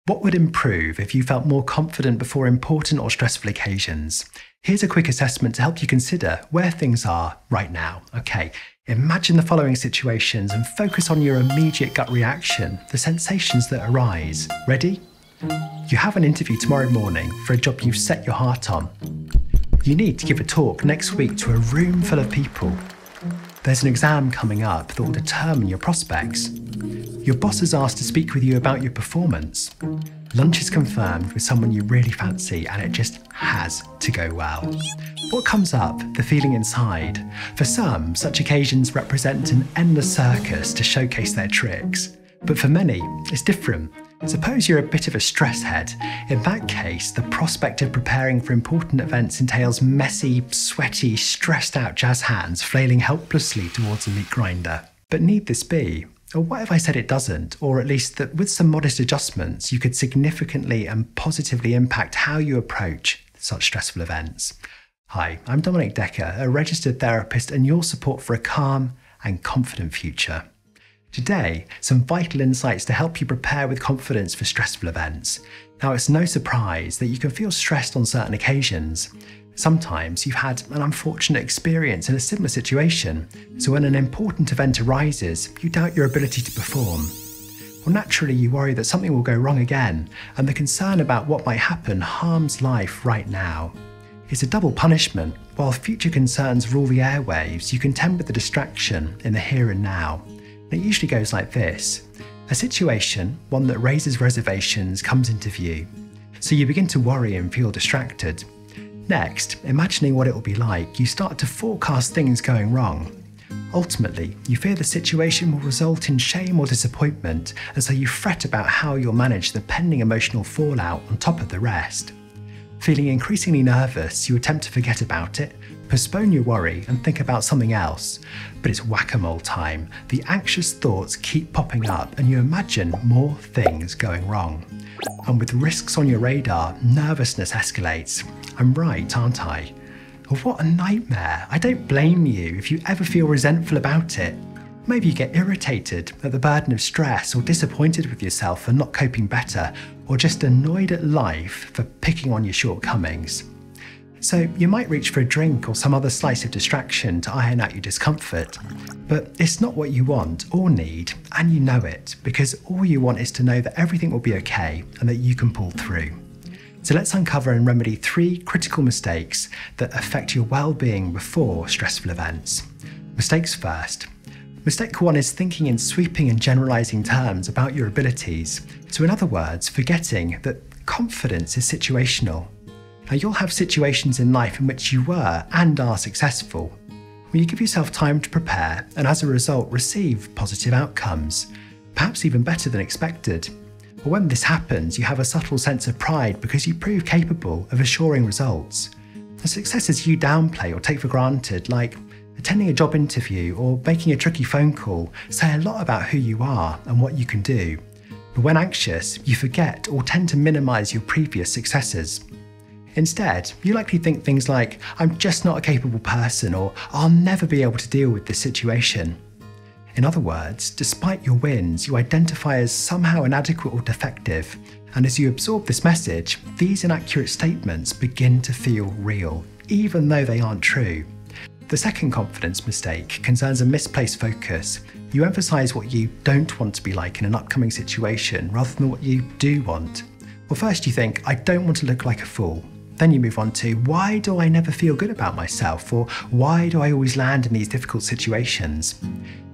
What would improve if you felt more confident before important or stressful occasions? Here's a quick assessment to help you consider where things are right now. Okay, imagine the following situations and focus on your immediate gut reaction, the sensations that arise. Ready? You have an interview tomorrow morning for a job you've set your heart on. You need to give a talk next week to a room full of people. There's an exam coming up that will determine your prospects. Your boss has asked to speak with you about your performance. Lunch is confirmed with someone you really fancy and it just has to go well. What comes up? The feeling inside. For some, such occasions represent an endless circus to showcase their tricks. But for many, it's different. Suppose you're a bit of a stress head. In that case, the prospect of preparing for important events entails messy, sweaty, stressed out jazz hands flailing helplessly towards a meat grinder. But need this be? Or what if I said it doesn't? Or at least that with some modest adjustments, you could significantly and positively impact how you approach such stressful events. Hi, I'm Dominic Decker, a registered therapist and your support for a calm and confident future. Today, some vital insights to help you prepare with confidence for stressful events. Now, it's no surprise that you can feel stressed on certain occasions. Sometimes you've had an unfortunate experience in a similar situation, so when an important event arises, you doubt your ability to perform. Well, naturally, you worry that something will go wrong again, and the concern about what might happen harms life right now. It's a double punishment. While future concerns rule the airwaves, you contend with the distraction in the here and now. It usually goes like this. A situation, one that raises reservations, comes into view. So you begin to worry and feel distracted. Next, imagining what it will be like, you start to forecast things going wrong. Ultimately, you fear the situation will result in shame or disappointment, and so you fret about how you'll manage the pending emotional fallout on top of the rest. Feeling increasingly nervous, you attempt to forget about it, postpone your worry and think about something else. But it's whack-a-mole time. The anxious thoughts keep popping up and you imagine more things going wrong. And with risks on your radar, nervousness escalates. I'm right, aren't I? Oh, what a nightmare. I don't blame you if you ever feel resentful about it. Maybe you get irritated at the burden of stress or disappointed with yourself for not coping better, or just annoyed at life for picking on your shortcomings. So you might reach for a drink or some other slice of distraction to iron out your discomfort. But it's not what you want or need, and you know it, because all you want is to know that everything will be okay and that you can pull through. So let's uncover and remedy 3 critical mistakes that affect your well-being before stressful events. Mistakes first. Mistake 1 is thinking in sweeping and generalizing terms about your abilities. So in other words, forgetting that confidence is situational. Now, you'll have situations in life in which you were and are successful. When you give yourself time to prepare and as a result receive positive outcomes, perhaps even better than expected. But when this happens, you have a subtle sense of pride because you prove capable of assuring results. The successes you downplay or take for granted, like attending a job interview or making a tricky phone call, say a lot about who you are and what you can do. But when anxious, you forget or tend to minimize your previous successes. Instead, you likely think things like, I'm just not a capable person, or I'll never be able to deal with this situation. In other words, despite your wins, you identify as somehow inadequate or defective, and as you absorb this message, these inaccurate statements begin to feel real, even though they aren't true. The second confidence mistake concerns a misplaced focus. You emphasize what you don't want to be like in an upcoming situation rather than what you do want. Well, first you think, I don't want to look like a fool. Then you move on to, why do I never feel good about myself? Or why do I always land in these difficult situations?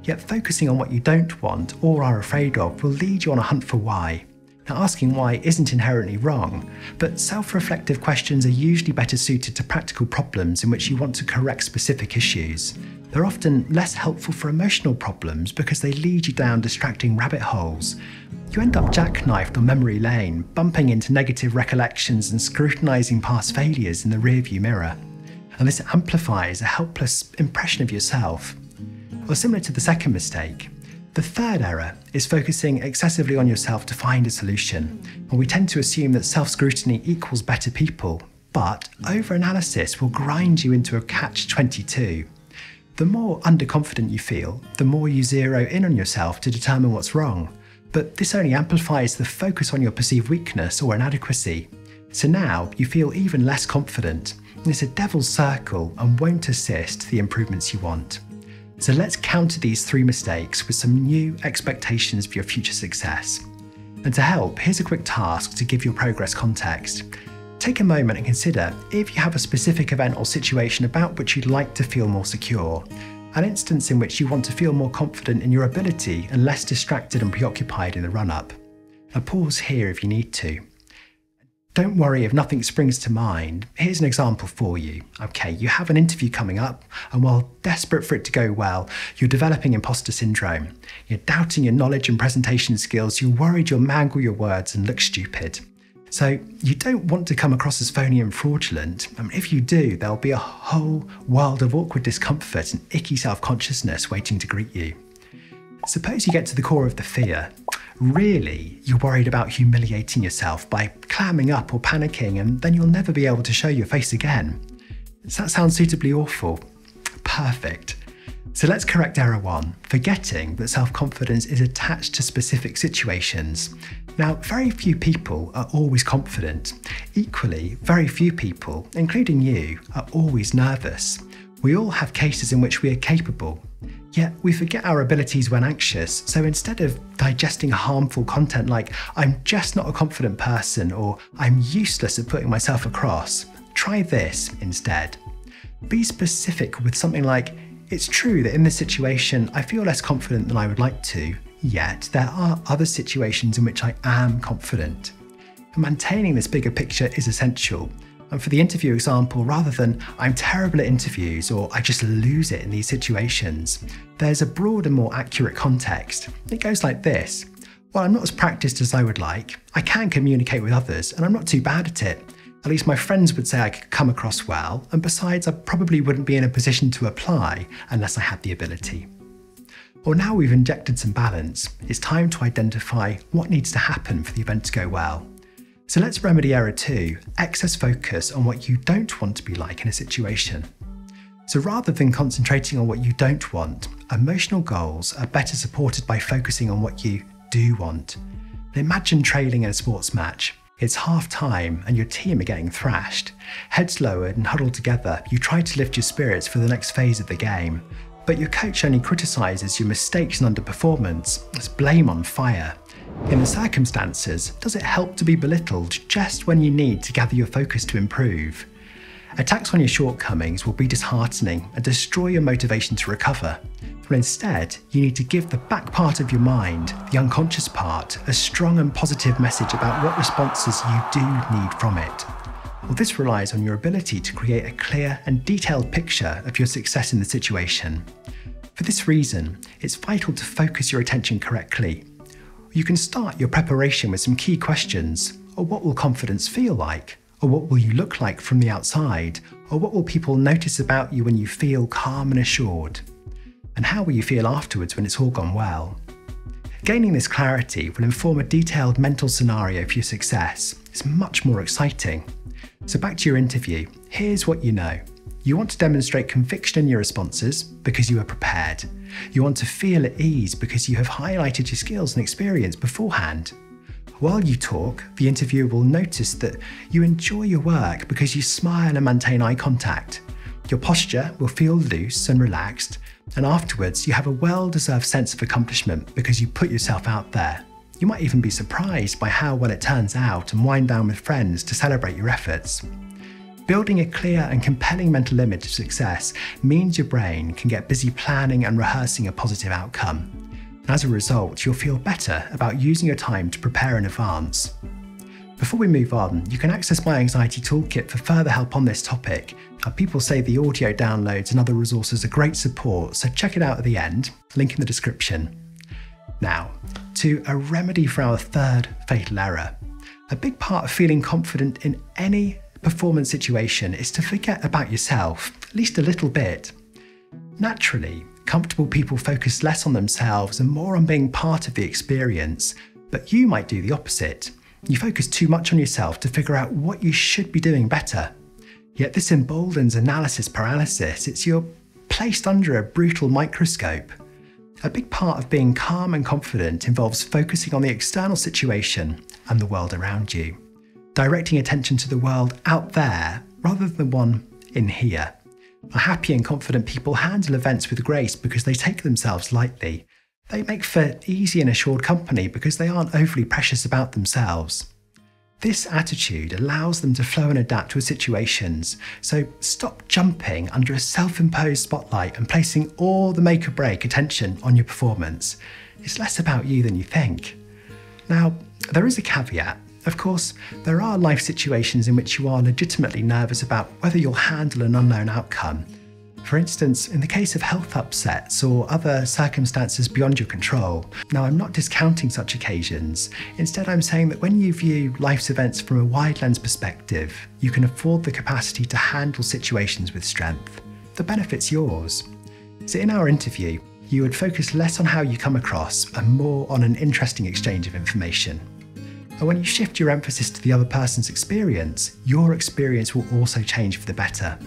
Yet focusing on what you don't want or are afraid of will lead you on a hunt for why. Now, asking why isn't inherently wrong, but self-reflective questions are usually better suited to practical problems in which you want to correct specific issues. They're often less helpful for emotional problems because they lead you down distracting rabbit holes. You end up jackknifed on memory lane, bumping into negative recollections and scrutinizing past failures in the rearview mirror. And this amplifies a helpless impression of yourself. Or similar to the second mistake, the third error is focusing excessively on yourself to find a solution. And we tend to assume that self-scrutiny equals better people, but over-analysis will grind you into a catch-22. The more underconfident you feel, the more you zero in on yourself to determine what's wrong. But this only amplifies the focus on your perceived weakness or inadequacy. So now you feel even less confident. It's a devil's circle and won't assist the improvements you want. So let's counter these 3 mistakes with some new expectations for your future success. And to help, here's a quick task to give your progress context. Take a moment and consider if you have a specific event or situation about which you'd like to feel more secure, an instance in which you want to feel more confident in your ability and less distracted and preoccupied in the run-up. Now pause here if you need to. Don't worry if nothing springs to mind. Here's an example for you. Okay, you have an interview coming up, and while desperate for it to go well, you're developing imposter syndrome. You're doubting your knowledge and presentation skills, you're worried you'll mangle your words and look stupid. So you don't want to come across as phony and fraudulent. If you do, there'll be a whole world of awkward discomfort and icky self-consciousness waiting to greet you. Suppose you get to the core of the fear. Really, you're worried about humiliating yourself by clamming up or panicking, and then you'll never be able to show your face again. Does that sound suitably awful? Perfect. So let's correct error 1, forgetting that self-confidence is attached to specific situations. Now, very few people are always confident. Equally, very few people, including you, are always nervous. We all have cases in which we are capable. Yet we forget our abilities when anxious, so instead of digesting harmful content like, "I'm just not a confident person," or "I'm useless at putting myself across," try this instead. Be specific with something like, "It's true that in this situation I feel less confident than I would like to, yet there are other situations in which I am confident." And maintaining this bigger picture is essential. And for the interview example, rather than "I'm terrible at interviews" or "I just lose it in these situations," there's a broader, more accurate context. It goes like this: "While I'm not as practiced as I would like, I can communicate with others and I'm not too bad at it. At least my friends would say I could come across well, and besides I probably wouldn't be in a position to apply unless I had the ability." Or now we've injected some balance, it's time to identify what needs to happen for the event to go well. So let's remedy error 2, excess focus on what you don't want to be like in a situation. So rather than concentrating on what you don't want, emotional goals are better supported by focusing on what you do want. Imagine trailing in a sports match. It's half time and your team are getting thrashed. Heads lowered and huddled together, you try to lift your spirits for the next phase of the game. But your coach only criticises your mistakes and underperformance. It's blame on fire. In the circumstances, does it help to be belittled just when you need to gather your focus to improve? Attacks on your shortcomings will be disheartening and destroy your motivation to recover. But instead, you need to give the back part of your mind, the unconscious part, a strong and positive message about what responses you do need from it. Well, this relies on your ability to create a clear and detailed picture of your success in the situation. For this reason, it's vital to focus your attention correctly. You can start your preparation with some key questions. Or what will confidence feel like? Or what will you look like from the outside? Or what will people notice about you when you feel calm and assured? And how will you feel afterwards when it's all gone well? Gaining this clarity will inform a detailed mental scenario for your success. It's much more exciting. So back to your interview, here's what you know. You want to demonstrate conviction in your responses because you are prepared. You want to feel at ease because you have highlighted your skills and experience beforehand. While you talk, the interviewer will notice that you enjoy your work because you smile and maintain eye contact. Your posture will feel loose and relaxed, and afterwards you have a well-deserved sense of accomplishment because you put yourself out there. You might even be surprised by how well it turns out and wind down with friends to celebrate your efforts. Building a clear and compelling mental image of success means your brain can get busy planning and rehearsing a positive outcome. And as a result, you'll feel better about using your time to prepare in advance. Before we move on, you can access my anxiety toolkit for further help on this topic. People say the audio downloads and other resources are great support, so check it out at the end, link in the description. Now, to a remedy for our third fatal error. A big part of feeling confident in any performance situation is to forget about yourself, at least a little bit. Naturally, comfortable people focus less on themselves and more on being part of the experience, but you might do the opposite. You focus too much on yourself to figure out what you should be doing better. Yet this emboldens analysis paralysis. You're placed under a brutal microscope. A big part of being calm and confident involves focusing on the external situation and the world around you, directing attention to the world out there rather than the one in here. Happy and confident people handle events with grace because they take themselves lightly. They make for easy and assured company because they aren't overly precious about themselves. This attitude allows them to flow and adapt to situations, so stop jumping under a self-imposed spotlight and placing all the make or break attention on your performance. It's less about you than you think. Now, there is a caveat. Of course, there are life situations in which you are legitimately nervous about whether you'll handle an unknown outcome. For instance, in the case of health upsets or other circumstances beyond your control. Now, I'm not discounting such occasions. Instead, I'm saying that when you view life's events from a wide lens perspective, you can afford the capacity to handle situations with strength. The benefit's yours. So in our interview, you would focus less on how you come across and more on an interesting exchange of information. And when you shift your emphasis to the other person's experience, your experience will also change for the better.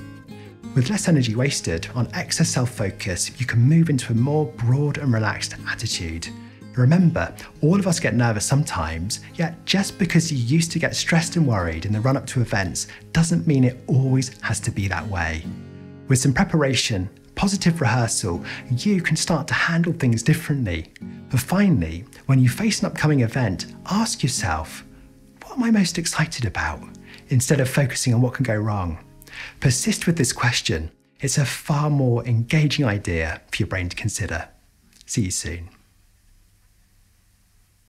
With less energy wasted on excess self-focus, you can move into a more broad and relaxed attitude. Remember, all of us get nervous sometimes, yet just because you used to get stressed and worried in the run-up to events doesn't mean it always has to be that way. With some preparation, positive rehearsal, you can start to handle things differently. But finally, when you face an upcoming event, ask yourself, what am I most excited about? Instead of focusing on what can go wrong. Persist with this question. It's a far more engaging idea for your brain to consider. See you soon.